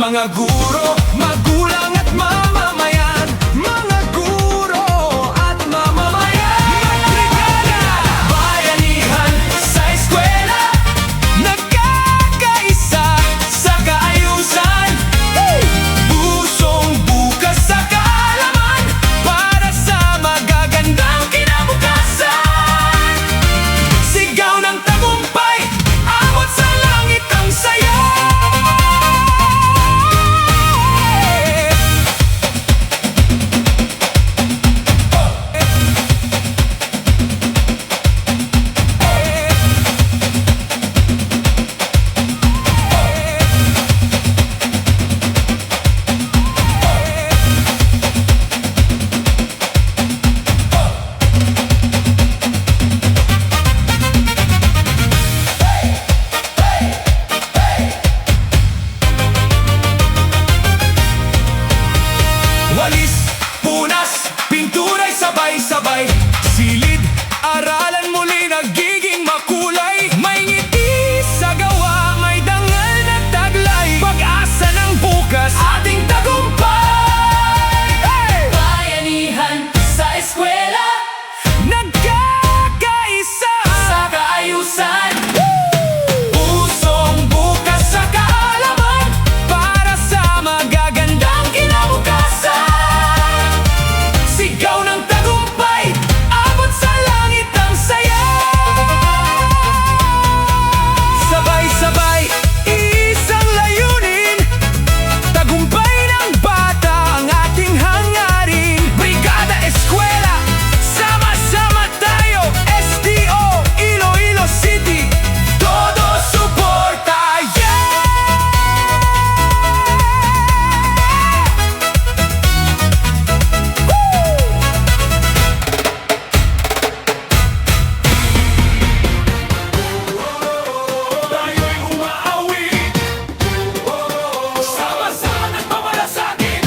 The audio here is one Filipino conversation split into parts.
mga guro, magulang at mamamayan. Mga guro at mamamayan. Magbrigada, bayanihan sa eskwela, nagkakaisa sa kaayusan. Pusong bukas sa kaalaman, para sa magagandang kinabukasan. Sigaw ng tagumpay, abot sa langit ang saya. Walis, punas, pintura'y sabay-sabay. Silid, aralan muli nagiging makulay. May ngiti sa gawa, may dangal na taglay. Pag-asa ng bukas, ating tagumpay. Bayanihan sa eskwela, nagkakaisa sa kaayusan. Pusong bukas sa kaalaman, para sa magagandang kinabukasan. Sigaw ng tagumpay, abot sa langit ang saya. Sabay-sabay, isang layunin, tagumpay ng bata ang ating hangarin. Brigada Eskwela, sama-sama tayo. SDO, Iloilo City, todo suporta, yeah! Tayo'y umaawit, sama-sama nagmamalasakit,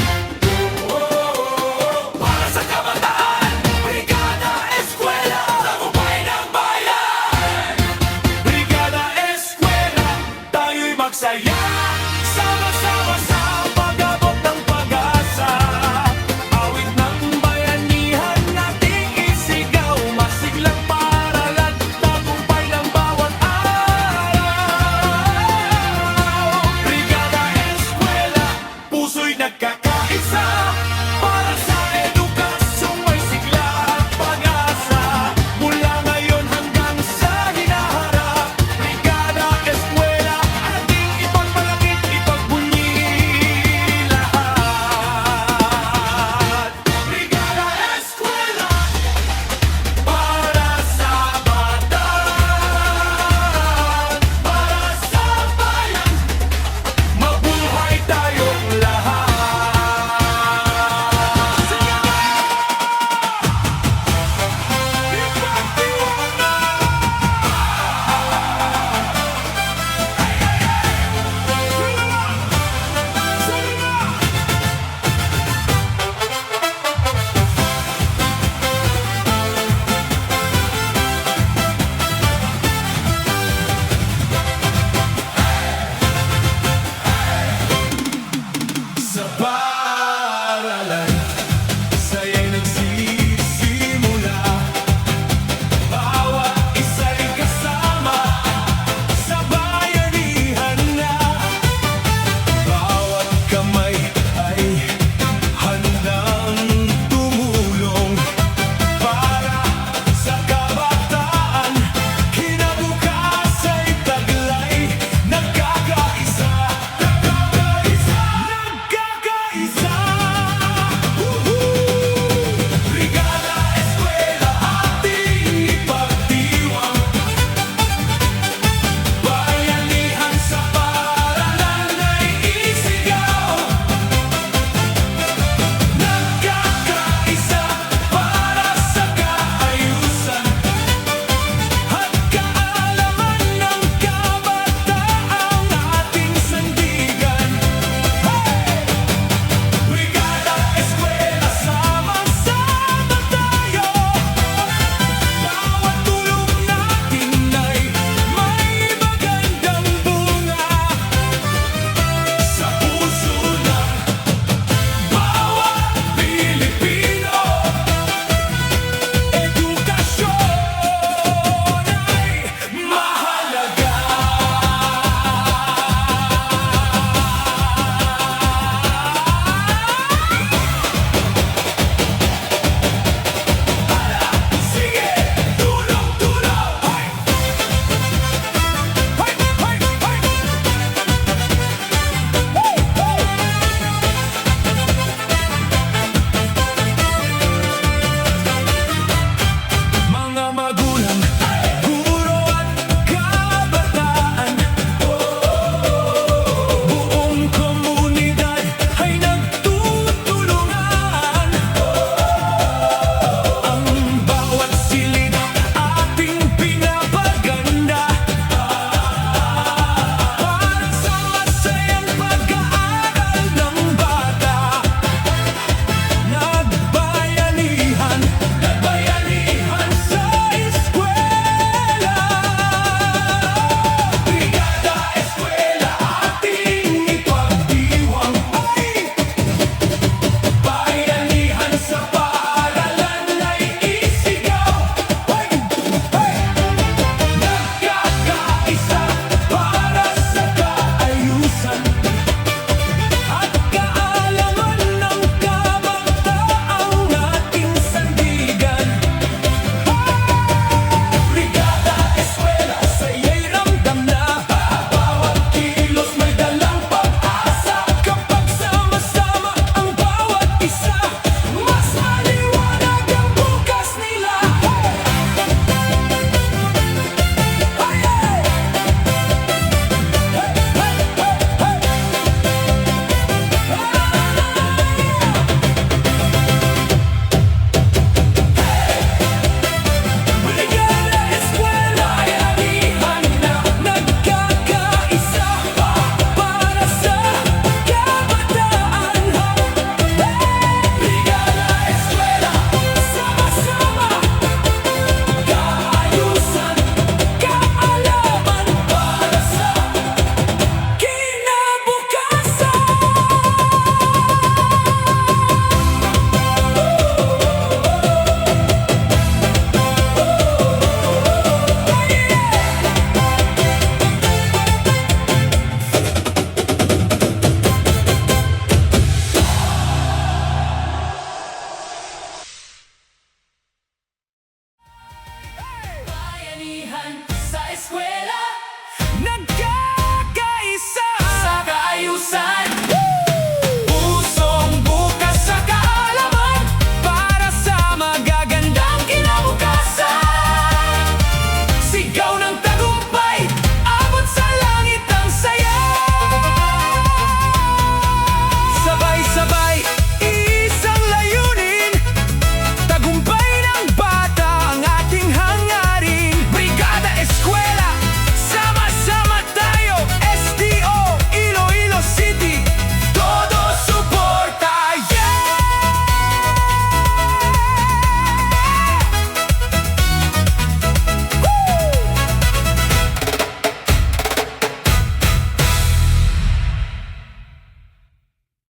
para sa kabataan. Brigada Eskwela, tagumpay ng bayan. Brigada Eskwela, tayo'y magsaya.